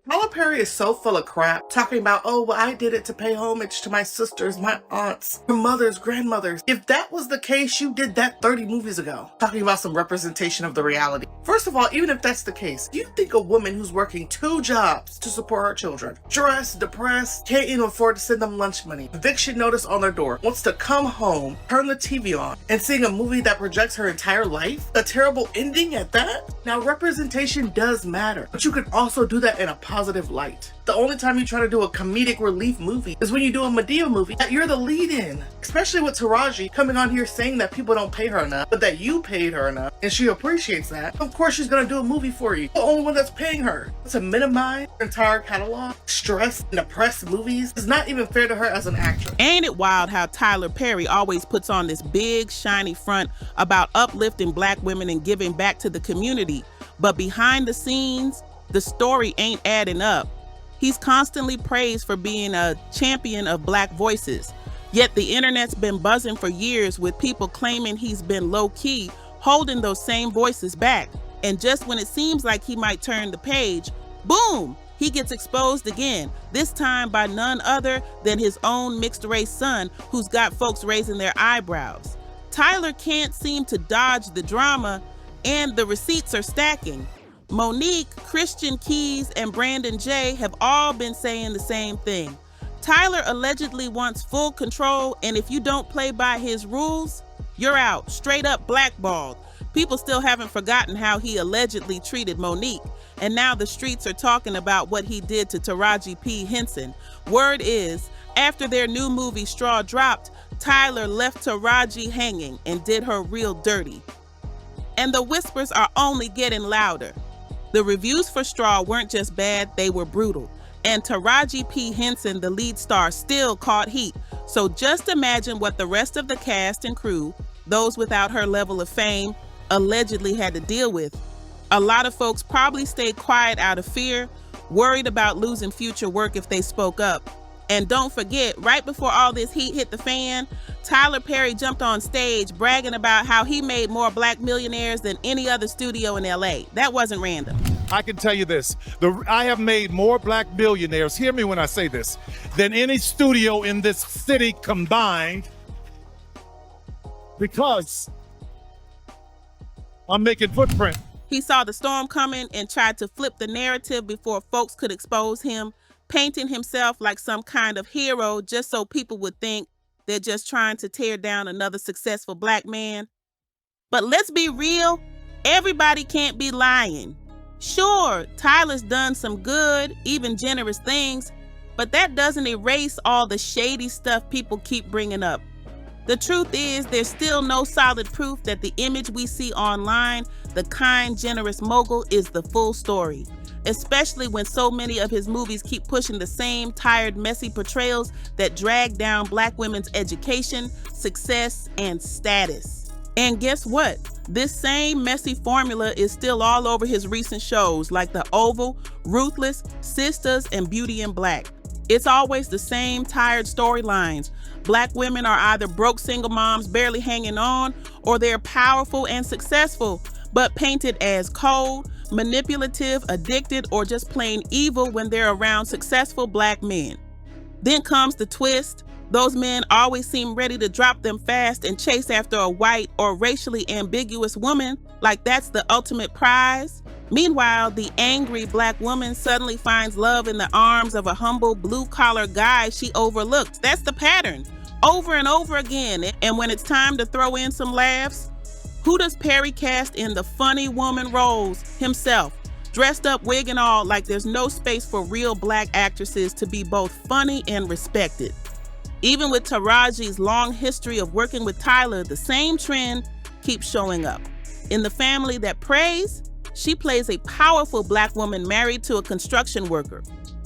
Tyler Perry is so full of crap, talking about, oh, well, I did it to pay homage to my sisters, my aunts, her mothers, grandmothers. If that was the case, you did that 30 movies ago, talking about some representation of the reality. First of all, even if that's the case, do you think a woman who's working 2 jobs to support her children, stressed, depressed, can't even afford to send them lunch money, eviction notice on their door, wants to come home, turn the TV on, and seeing a movie that projects her entire life? A terrible ending at that? Now, representation does matter, but you can also do that in a positive light. The only time you try to do a comedic relief movie is when you do a Medea movie that you're the lead in. Especially with Taraji coming on here saying that people don't pay her enough, but that you paid her enough, and she appreciates that. Of course she's gonna do a movie for you. The only one that's paying her. To minimize her entire catalog, stress, and depressed movies is not even fair to her as an actress. Ain't it wild how Tyler Perry always puts on this big, shiny front about uplifting Black women and giving back to the community, but behind the scenes, the story ain't adding up. He's constantly praised for being a champion of Black voices, yet the internet's been buzzing for years with people claiming he's been low-key, holding those same voices back. And just when it seems like he might turn the page, boom, he gets exposed again, this time by none other than his own mixed-race son, who's got folks raising their eyebrows. Tyler can't seem to dodge the drama, and the receipts are stacking. Monique, Christian Keys, and Brandon J have all been saying the same thing. Tyler allegedly wants full control, and if you don't play by his rules, you're out, straight up blackballed. People still haven't forgotten how he allegedly treated Monique, and now the streets are talking about what he did to Taraji P. Henson. Word is, after their new movie Straw dropped, Tyler left Taraji hanging and did her real dirty. And the whispers are only getting louder. The reviews for Straw weren't just bad, they were brutal. And Taraji P. Henson, the lead star, still caught heat. So just imagine what the rest of the cast and crew, those without her level of fame, allegedly had to deal with. A lot of folks probably stayed quiet out of fear, worried about losing future work if they spoke up. And don't forget, right before all this heat hit the fan, Tyler Perry jumped on stage bragging about how he made more Black millionaires than any other studio in LA. That wasn't random. I can tell you this, I have made more Black billionaires, hear me when I say this, than any studio in this city combined, because I'm making footprint. He saw the storm coming and tried to flip the narrative before folks could expose him, painting himself like some kind of hero just so people would think they're just trying to tear down another successful Black man. But let's be real, everybody can't be lying. Sure, Tyler's done some good, even generous things, but that doesn't erase all the shady stuff people keep bringing up. The truth is, there's still no solid proof that the image we see online, the kind, generous mogul, is the full story. Especially when so many of his movies keep pushing the same tired, messy portrayals that drag down Black women's education, success, and status. And guess what? This same messy formula is still all over his recent shows like The Oval, Ruthless, Sisters, and Beauty in Black. It's always the same tired storylines. Black women are either broke single moms barely hanging on, or they're powerful and successful, but painted as cold, manipulative, addicted, or just plain evil when they're around successful Black men. Then comes the twist. Those men always seem ready to drop them fast and chase after a white or racially ambiguous woman, like that's the ultimate prize. Meanwhile, the angry Black woman suddenly finds love in the arms of a humble blue-collar guy she overlooked. That's the pattern, over and over again. And when it's time to throw in some laughs, who does Perry cast in the funny woman roles? Himself, dressed up wig and all, like there's no space for real Black actresses to be both funny and respected. Even with Taraji's long history of working with Tyler, the same trend keeps showing up. In The Family That Prays, she plays a powerful Black woman married to a construction worker,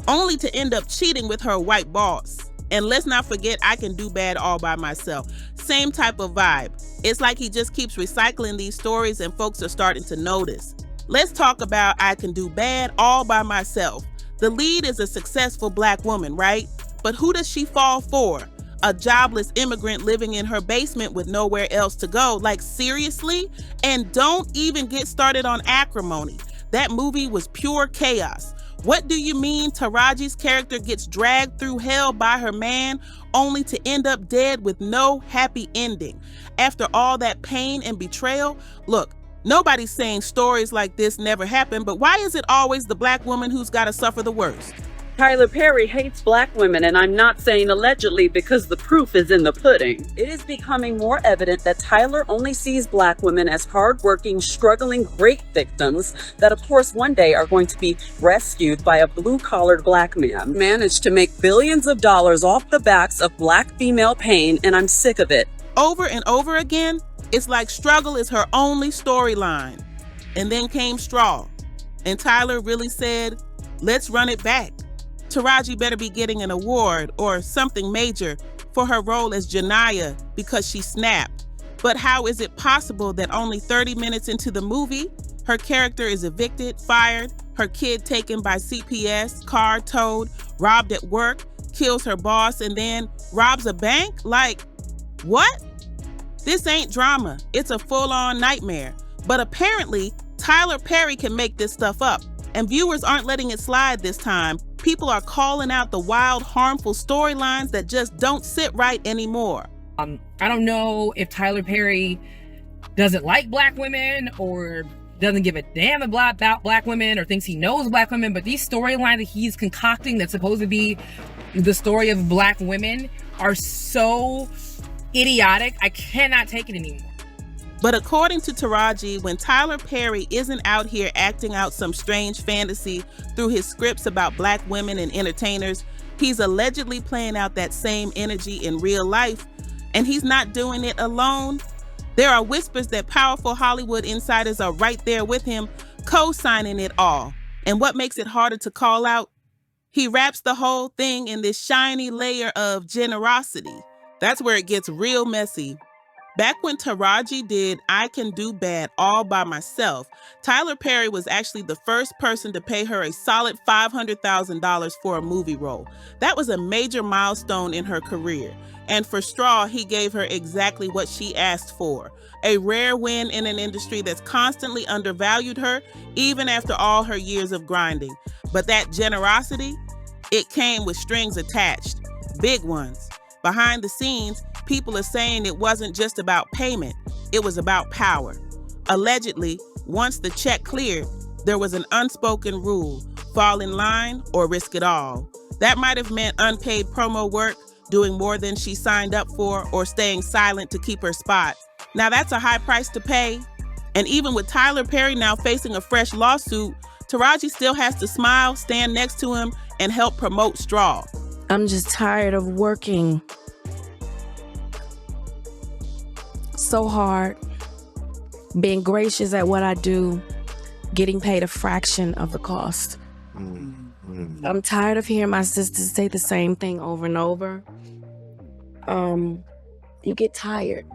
only to end up cheating with her white boss. And let's not forget I Can Do Bad All By Myself. Same type of vibe. It's like he just keeps recycling these stories and folks are starting to notice. Let's talk about I Can Do Bad All By Myself. The lead is a successful Black woman, right? But who does she fall for? A jobless immigrant living in her basement with nowhere else to go. Like, seriously? And don't even get started on Acrimony. That movie was pure chaos. What do you mean Taraji's character gets dragged through hell by her man only to end up dead with no happy ending? After all that pain and betrayal? Look, nobody's saying stories like this never happen, but why is it always the black woman who's got to suffer the worst? Tyler Perry hates black women, and I'm not saying allegedly because the proof is in the pudding. It is becoming more evident that Tyler only sees black women as hardworking, struggling rape victims that of course one day are going to be rescued by a blue-collared black man. Managed to make billions of dollars off the backs of black female pain, and I'm sick of it. Over and over again, it's like struggle is her only storyline. And then came Straw, and Tyler really said, let's run it back. Taraji better be getting an award or something major for her role as Janiyah because she snapped. But how is it possible that only 30 minutes into the movie, her character is evicted, fired, her kid taken by CPS, car towed, robbed at work, kills her boss, and then robs a bank? Like, what? This ain't drama. It's a full-on nightmare. But apparently, Tyler Perry can make this stuff up. And viewers aren't letting it slide this time. People are calling out the wild, harmful storylines that just don't sit right anymore. I don't know if Tyler Perry doesn't like black women or doesn't give a damn about black women or thinks he knows black women, but these storylines that he's concocting that's supposed to be the story of black women are so idiotic. I cannot take it anymore. But according to Taraji, when Tyler Perry isn't out here acting out some strange fantasy through his scripts about black women and entertainers, he's allegedly playing out that same energy in real life, and he's not doing it alone. There are whispers that powerful Hollywood insiders are right there with him, co-signing it all. And what makes it harder to call out? He wraps the whole thing in this shiny layer of generosity. That's where it gets real messy. Back when Taraji did I Can Do Bad all by myself, Tyler Perry was actually the first person to pay her a solid $500,000 for a movie role. That was a major milestone in her career. And for Straw, he gave her exactly what she asked for. A rare win in an industry that's constantly undervalued her, even after all her years of grinding. But that generosity, it came with strings attached, big ones. Behind the scenes, people are saying it wasn't just about payment, it was about power. Allegedly, once the check cleared, there was an unspoken rule: fall in line or risk it all. That might have meant unpaid promo work, doing more than she signed up for, or staying silent to keep her spot. Now that's a high price to pay. And even with Tyler Perry now facing a fresh lawsuit, Taraji still has to smile, stand next to him, and help promote Straw. I'm just tired of working so hard, being gracious at what I do, getting paid a fraction of the cost. I'm tired of hearing my sisters say the same thing over and over. You get tired.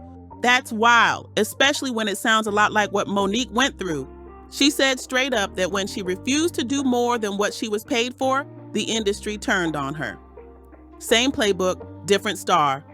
That's wild, especially when it sounds a lot like what Monique went through. She said straight up that when she refused to do more than what she was paid for, the industry turned on her. Same playbook, different star.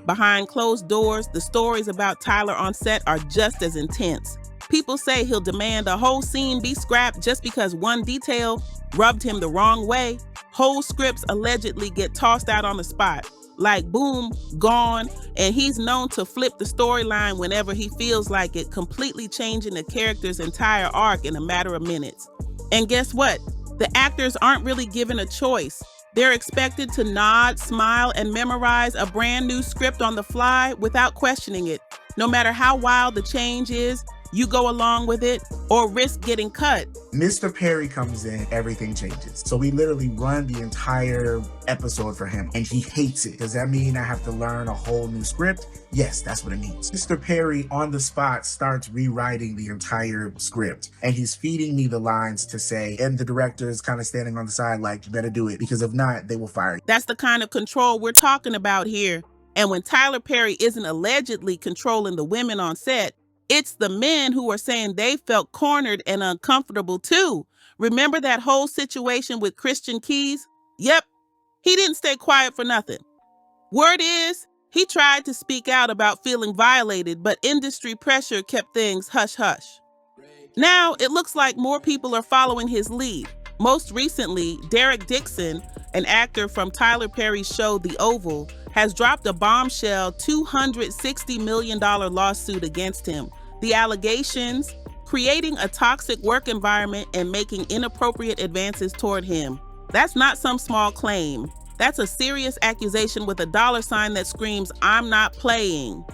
Behind closed doors, the stories about Tyler on set are just as intense. People say he'll demand a whole scene be scrapped just because one detail rubbed him the wrong way. Whole scripts allegedly get tossed out on the spot. Like boom, gone, and he's known to flip the storyline whenever he feels like it, completely changing the character's entire arc in a matter of minutes. And guess what? The actors aren't really given a choice. They're expected to nod, smile, and memorize a brand new script on the fly without questioning it. No matter how wild the change is, you go along with it or risk getting cut. Mr. Perry comes in, everything changes. So we literally run the entire episode for him and he hates it. Does that mean I have to learn a whole new script? Yes, that's what it means. Mr. Perry on the spot starts rewriting the entire script and he's feeding me the lines to say, and the director is kind of standing on the side like, you better do it because if not, they will fire you. That's the kind of control we're talking about here. And when Tyler Perry isn't allegedly controlling the women on set, it's the men who are saying they felt cornered and uncomfortable too. Remember that whole situation with Christian Keys? Yep, he didn't stay quiet for nothing. Word is, he tried to speak out about feeling violated, but industry pressure kept things hush-hush. Now, it looks like more people are following his lead. Most recently, Derek Dixon, an actor from Tyler Perry's show The Oval, has dropped a bombshell $260 million lawsuit against him. The allegations: creating a toxic work environment and making inappropriate advances toward him. That's not some small claim. That's a serious accusation with a dollar sign that screams, "I'm not playing."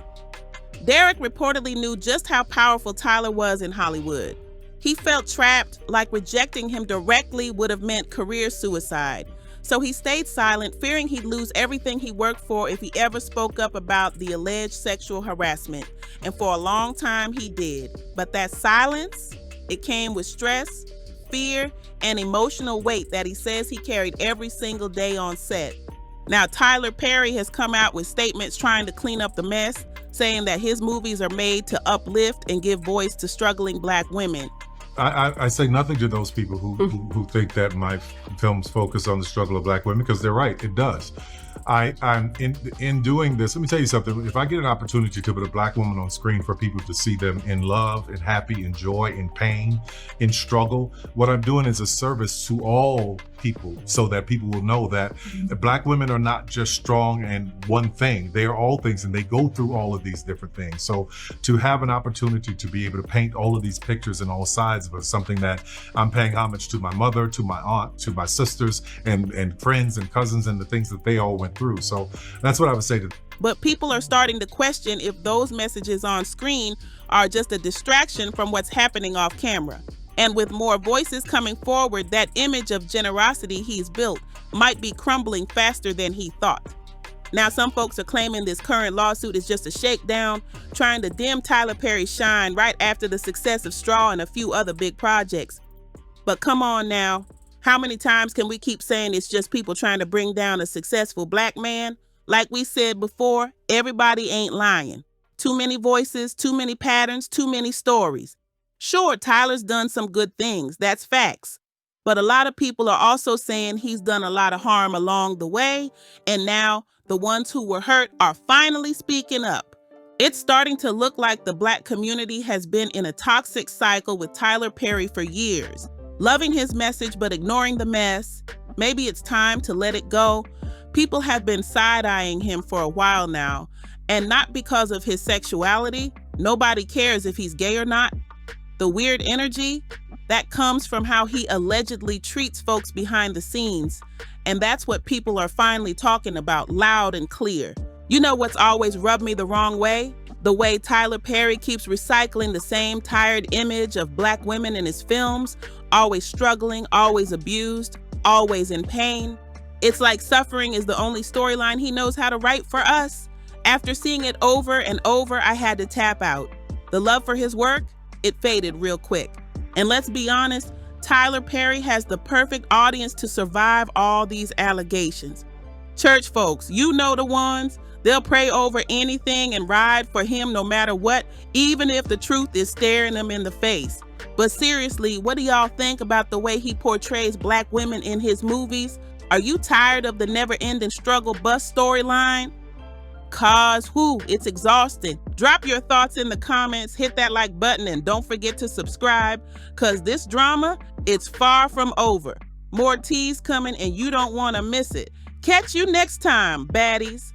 Derek reportedly knew just how powerful Tyler was in Hollywood. He felt trapped, like rejecting him directly would have meant career suicide. So he stayed silent, fearing he'd lose everything he worked for if he ever spoke up about the alleged sexual harassment. And for a long time he did. But that silence, it came with stress, fear, and emotional weight that he says he carried every single day on set. Now, Tyler Perry has come out with statements trying to clean up the mess, saying that his movies are made to uplift and give voice to struggling Black women. I say nothing to those people who think that my films focus on the struggle of Black women, because they're right, it does. I'm in doing this. Let me tell you something. If I get an opportunity to put a Black woman on screen for people to see them in love, in happy, in joy, in pain, in struggle, what I'm doing is a service to all people, so that people will know that Black women are not just strong and one thing. They are all things, and they go through all of these different things. So to have an opportunity to be able to paint all of these pictures and all sides of it, something that I'm paying homage to my mother, to my aunt, to my sisters, and friends and cousins, and the things that they all went through. So that's what I would say to them. But people are starting to question if those messages on screen are just a distraction from what's happening off camera. And with more voices coming forward, that image of generosity he's built might be crumbling faster than he thought. Now, some folks are claiming this current lawsuit is just a shakedown, trying to dim Tyler Perry's shine right after the success of Straw and a few other big projects. But come on now, how many times can we keep saying it's just people trying to bring down a successful Black man? Like we said before, everybody ain't lying. Too many voices, too many patterns, too many stories. Sure, Tyler's done some good things, that's facts. But a lot of people are also saying he's done a lot of harm along the way, and now the ones who were hurt are finally speaking up. It's starting to look like the Black community has been in a toxic cycle with Tyler Perry for years, loving his message but ignoring the mess. Maybe it's time to let it go. People have been side-eyeing him for a while now, and not because of his sexuality. Nobody cares if he's gay or not. The weird energy, that comes from how he allegedly treats folks behind the scenes. And that's what people are finally talking about loud and clear. You know what's always rubbed me the wrong way? The way Tyler Perry keeps recycling the same tired image of Black women in his films, always struggling, always abused, always in pain. It's like suffering is the only storyline he knows how to write for us. After seeing it over and over, I had to tap out. The love for his work, it faded real quick. And let's be honest, Tyler Perry has the perfect audience to survive all these allegations. Church folks, you know the ones. They'll pray over anything and ride for him no matter what, even if the truth is staring them in the face. But seriously, what do y'all think about the way he portrays Black women in his movies? Are you tired of the never-ending struggle bus storyline? Cause it's exhausting. Drop your thoughts in the comments, hit that like button, and don't forget to subscribe, cause this drama, it's far from over. More teas coming and you don't want to miss it. Catch you next time, baddies.